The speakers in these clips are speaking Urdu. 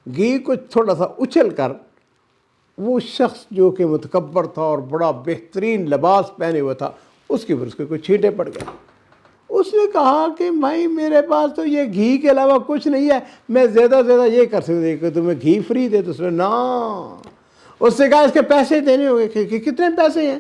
گھی کو تھوڑا سا اچھل کر وہ شخص جو کہ متکبر تھا اور بڑا بہترین لباس پہنے ہوا تھا اس کے اوپر اس کے کوئی چھینٹے پڑ گئے۔ اس نے کہا کہ بھائی میرے پاس تو یہ گھی کے علاوہ کچھ نہیں ہے، میں زیادہ سے زیادہ یہ کر سکتی کہ تمہیں گھی فری دے۔ تو اس نے نا، اس نے کہا اس کے پیسے دینے ہوں گے کہ کتنے پیسے ہیں؟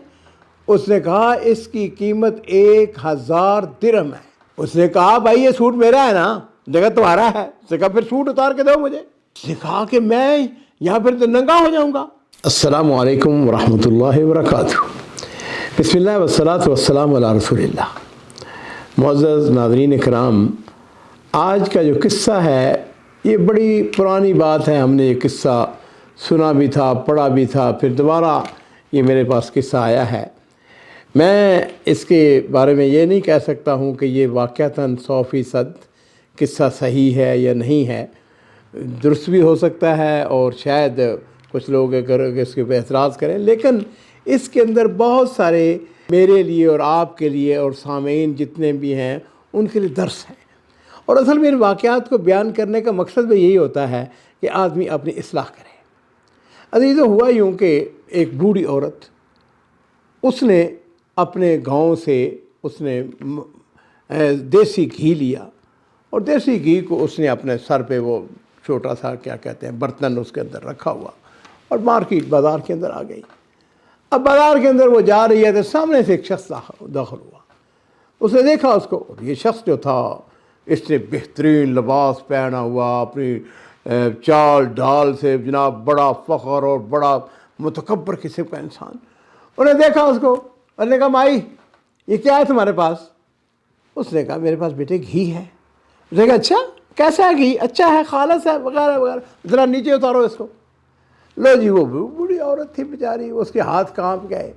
اس نے کہا اس کی قیمت 1000 درہم ہے۔ اس نے کہا بھائی یہ سوٹ میرا ہے نا، جگہ تمہارا ہے۔ اس نے کہا پھر سوٹ اتار کے دو مجھے۔ اس نے کہا کہ میں یہاں پھر تو ننگا ہو جاؤں گا۔ السلام علیکم ورحمۃ اللہ وبرکاتہ۔ بسم اللہ والصلاۃ والسلام علی رسول اللہ۔ معزز ناظرین کرام، آج کا جو قصہ ہے یہ بڑی پرانی بات ہے، ہم نے یہ قصہ سنا بھی تھا، پڑھا بھی تھا، پھر دوبارہ یہ میرے پاس قصہ آیا ہے۔ میں اس کے بارے میں یہ نہیں کہہ سکتا ہوں کہ یہ واقعتاً 100% قصہ صحیح ہے یا نہیں ہے، درست بھی ہو سکتا ہے اور شاید کچھ لوگ اگر اس کے اوپر اعتراض کریں، لیکن اس کے اندر بہت سارے میرے لیے اور آپ کے لیے اور سامعین جتنے بھی ہیں ان کے لیے درس ہیں۔ اور اصل میں ان واقعات کو بیان کرنے کا مقصد بھی یہی ہوتا ہے کہ آدمی اپنی اصلاح کرے۔ عزیزو، ہوا یوں کہ ایک بوڑھی عورت، اس نے اپنے گاؤں سے اس نے دیسی گھی لیا، اور دیسی گھی کو اس نے اپنے سر پہ وہ چھوٹا سا کیا کہتے ہیں برتن اس کے اندر رکھا ہوا، اور مارکیٹ بازار کے اندر آ گئی۔ اب بازار کے اندر وہ جا رہی ہے تو سامنے سے ایک شخص داخل ہوا۔ اس نے دیکھا اس کو، اور یہ شخص جو تھا اس نے بہترین لباس پہنا ہوا، اپنی چال ڈھال سے جناب بڑا فخر اور بڑا متکبر قسم کا انسان۔ انہوں نے دیکھا اس کو، انہوں نے کہا مائی یہ کیا ہے تمہارے پاس؟ اس نے کہا میرے پاس بیٹے گھی ہے۔ اس نے کہا اچھا کیسا ہے گھی؟ اچھا ہے، خالص ہے، وغیرہ وغیرہ، ذرا نیچے اتارو اس کو۔ لو جی، وہ بوڑھی عورت تھی بیچاری، اس کے ہاتھ کانپ گئے۔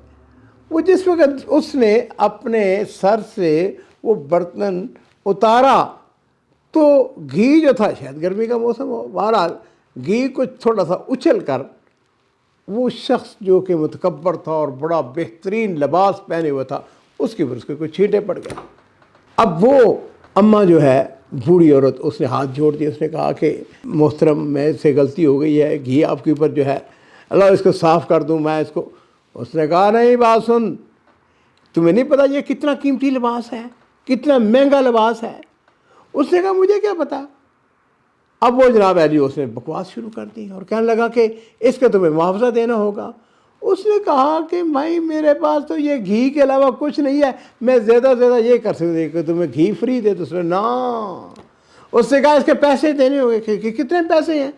وہ جس وقت اس نے اپنے سر سے وہ برتن اتارا تو گھی جو تھا، شاید گرمی کا موسم ہو، بہرحال گھی کو تھوڑا سا اچھل کر وہ شخص جو کہ متکبر تھا اور بڑا بہترین لباس پہنے ہوا تھا اس کے اوپر اس کے کوئی چھینٹے پڑ گئے۔ اب وہ اماں جو ہے بوڑھی عورت، اس نے ہاتھ جوڑ دیا، اس نے کہا کہ محترم میں سے غلطی ہو گئی ہے، گھی آپ کے اوپر جو ہے اللہ اس کو صاف کر دوں میں اس کو۔ اس نے کہا نہیں، بات سن، تمہیں نہیں پتہ یہ کتنا قیمتی لباس ہے، کتنا مہنگا لباس ہے؟ اس نے کہا مجھے کیا پتہ۔ اب وہ جناب علی اس نے بکواس شروع کر دی اور کہنے لگا کہ اس کا تمہیں معاوضہ دینا ہوگا۔ اس نے کہا کہ بھائی میرے پاس تو یہ گھی کے علاوہ کچھ نہیں ہے، میں زیادہ سے زیادہ یہ کر سکتی کہ تمہیں گھی فری دے۔ تو اس نے نا، اس نے کہا اس کے پیسے دینے ہوں گے کہ کتنے پیسے ہیں؟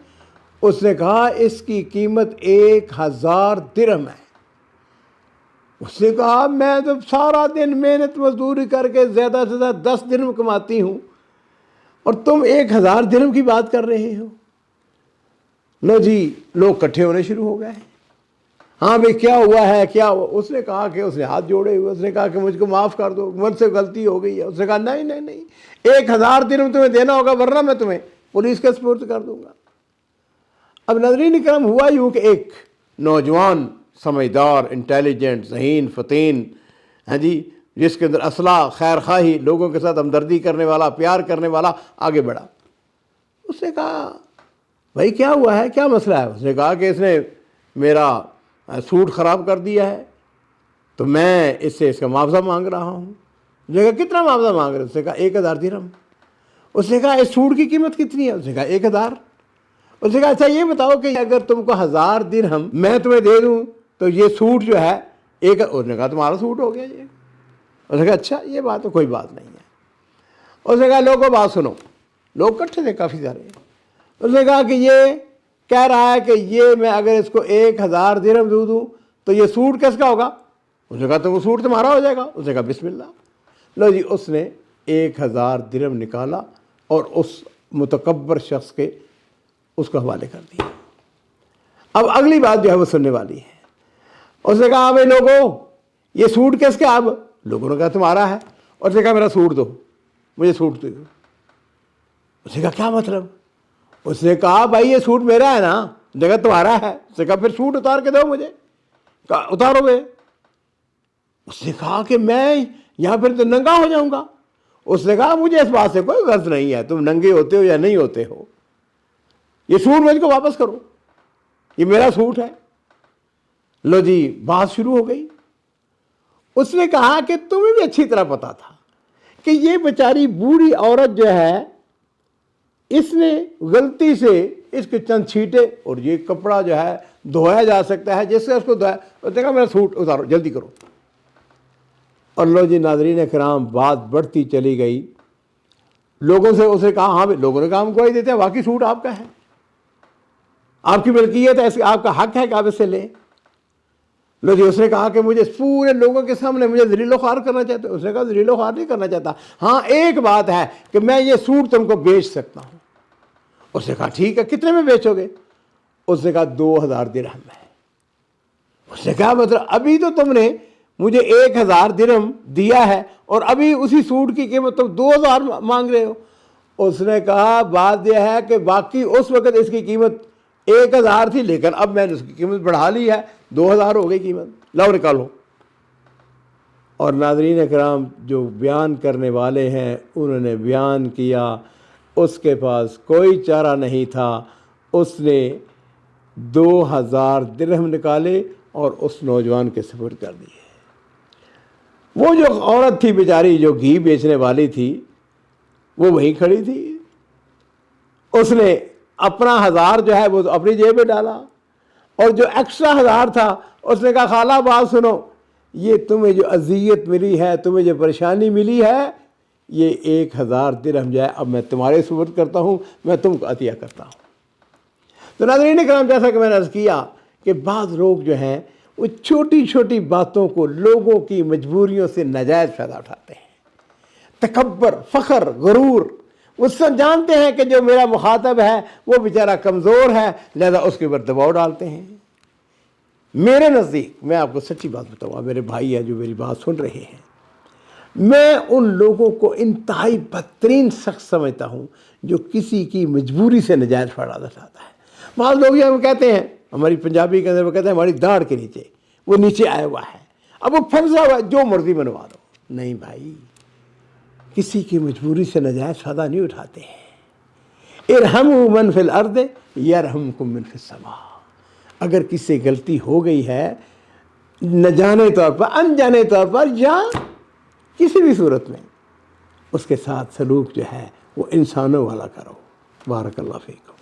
اس نے کہا اس کی قیمت 1000 درہم ہے۔ اس نے کہا میں تو سارا دن محنت مزدوری کر کے زیادہ سے زیادہ 10 درہم کماتی ہوں اور تم 1000 درہم کی بات کر رہے ہو۔ لو جی، لوگ اکٹھے ہونے شروع ہو گئے۔ ہاں بھئی کیا ہوا ہے، کیا ہوا؟ اس نے کہا کہ اس نے ہاتھ جوڑے ہوئے، اس نے کہا کہ مجھ کو معاف کر دو، مجھ سے غلطی ہو گئی ہے۔ اس نے کہا نہیں نہیں نہیں، 1000 درہم تمہیں دینا ہوگا ورنہ میں تمہیں پولیس کے سپرد کر دوں گا۔ اب ناظرین کرام، ہوا یوں کہ ایک نوجوان سمجھدار، انٹیلیجنٹ، ذہین، فطین، ہاں جی، جس کے اندر اصلاح، خیر خواہی، لوگوں کے ساتھ ہمدردی کرنے والا، پیار کرنے والا آگے بڑھا۔ اس نے کہا بھائی کیا ہوا ہے، کیا مسئلہ ہے؟ اس نے کہا کہ اس نے میرا سوٹ خراب کر دیا ہے تو میں اس سے اس کا معاوضہ مانگ رہا ہوں۔ اس نے کہا کتنا معاوضہ مانگ رہے؟ اس نے کہا 1000 درہم۔ اس نے کہا اس سوٹ کی قیمت کتنی ہے؟ اس نے کہا 1000۔ اس نے کہا اچھا یہ بتاؤ کہ اگر تم کو 1000 درہم میں تمہیں دے دوں تو یہ سوٹ جو ہے ایک، اس نے کہا تمہارا سوٹ ہو گیا یہ۔ اس نے کہا اچھا یہ بات تو کوئی بات نہیں ہے۔ اس نے کہا لوگوں بات سنو، لوگ اکٹھے تھے کافی سارے۔ اس نے کہا کہ یہ کہہ رہا ہے کہ یہ میں اگر اس کو 1000 درہم دے دوں تو یہ سوٹ کس کا ہوگا؟ اس نے کہا تو وہ سوٹ تمہارا ہو جائے گا۔ اس نے کہا بسم اللہ۔ لو جی، اس نے 1000 درہم نکالا اور اس متکبر شخص کے اس کو حوالے کر دیا۔ اب اگلی بات جو ہے وہ سننے والی ہے۔ اس نے کہا بھائی لوگوں یہ سوٹ کس کا؟ اب لوگوں نے کہا تمہارا ہے۔ اور اس نے کہا میرا سوٹ دو، مجھے سوٹ دو۔ اس نے کہا کیا مطلب؟ اس نے کہا بھائی یہ سوٹ میرا ہے نا، جگہ تمہارا ہے۔ اس نے کہا پھر سوٹ اتار کے دو مجھے۔ کہا اتارو گے؟ اس نے کہا کہ میں یہاں پھر تو ننگا ہو جاؤں گا۔ اس نے کہا مجھے اس بات سے کوئی غرض نہیں ہے تم ننگے ہوتے ہو یا نہیں ہوتے ہو، یہ سوٹ مجھ کو واپس کرو، یہ میرا سوٹ ہے۔ لو جی بات شروع ہو گئی۔ اس نے کہا کہ تمہیں بھی اچھی طرح پتا تھا کہ یہ بیچاری بوڑھی عورت جو ہے اس نے غلطی سے اس کے چند چھینٹے، اور یہ کپڑا جو ہے دھویا جا سکتا ہے، جس سے اس کو دھویا، اس نے کہا میرا سوٹ اتارو جلدی کرو۔ اور لو جی ناظرین کرام، بات بڑھتی چلی گئی۔ لوگوں سے اس نے کہا ہاں لوگوں نے کہا ہم گواہی دیتے ہیں واقعی سوٹ آپ کا ہے، آپ کی ملکیت ہے، آپ کا حق ہے کہ آپ اس سے لیں۔ لو جی اس نے کہا کہ مجھے پورے لوگوں کے سامنے مجھے ذلیل و خوار کرنا چاہتے ہیں۔ اس نے کہا ذلیل و خوار نہیں کرنا چاہتا، ہاں ایک بات ہے کہ میں یہ سوٹ تم کو بیچ سکتا ہوں۔ اس نے کہا ٹھیک ہے، کتنے میں بیچو گے؟ اس نے کہا 2000 درہم ہے۔ اس نے کہا مطلب ابھی تو تم نے مجھے 1000 درہم دیا ہے اور ابھی اسی سوٹ کی قیمت تم 2000 مانگ رہے ہو؟ اس نے کہا بات یہ ہے کہ باقی اس وقت اس کی قیمت 1000 تھی، لیکن اب میں نے اس کی قیمت بڑھا لی ہے، 2000 ہو گئی قیمت، لاؤ نکالو۔ اور ناظرین کرام، جو بیان کرنے والے ہیں انہوں نے بیان کیا، اس کے پاس کوئی چارہ نہیں تھا، اس نے 2000 درہم نکالے اور اس نوجوان کے سپرد کر دیے۔ وہ جو عورت تھی بیچاری جو گھی بیچنے والی تھی وہ وہیں کھڑی تھی، اس نے اپنا 1000 جو ہے وہ اپنی جیب میں ڈالا، اور جو ایکسٹرا 1000 تھا اس نے کہا خالہ بات سنو، یہ تمہیں جو اذیت ملی ہے، تمہیں جو پریشانی ملی ہے، یہ 1000 درہم جو ہے اب میں تمہارے سپرد کرتا ہوں، میں تم کو عطیہ کرتا ہوں۔ تو ناظرین کرام، جیسا کہ میں نے عرض کیا کہ بعض لوگ جو ہیں وہ چھوٹی چھوٹی باتوں کو لوگوں کی مجبوریوں سے ناجائز فائدہ اٹھاتے ہیں۔ تکبر، فخر، غرور، وہ سب جانتے ہیں کہ جو میرا مخاطب ہے وہ بیچارہ کمزور ہے، لہذا اس کے اوپر دباؤ ڈالتے ہیں۔ میرے نزدیک، میں آپ کو سچی بات بتاؤں، میرے بھائی ہیں جو میری بات سن رہے ہیں، میں ان لوگوں کو انتہائی بدترین شخص سمجھتا ہوں جو کسی کی مجبوری سے ناجائز فائدہ اٹھاتا ہے۔ بعض لوگ یہ کہتے ہیں، ہماری پنجابی کے اندر وہ کہتے ہیں ہماری داڑھ کے نیچے، وہ نیچے آیا ہوا ہے، اب وہ پھنسا ہوا ہے، جو مرضی بنوا دو۔ نہیں بھائی، کسی کی مجبوری سے ناجائز فائدہ نہیں اٹھاتے ہیں۔ ارحموا من فی الارض یرحمکم من فی السماء۔ اگر کسی سے غلطی ہو گئی ہے، نہ جانے طور پر، انجانے طور پر، یا کسی بھی صورت میں، اس کے ساتھ سلوک جو ہے وہ انسانوں والا کرو۔ بارک اللہ فیکم۔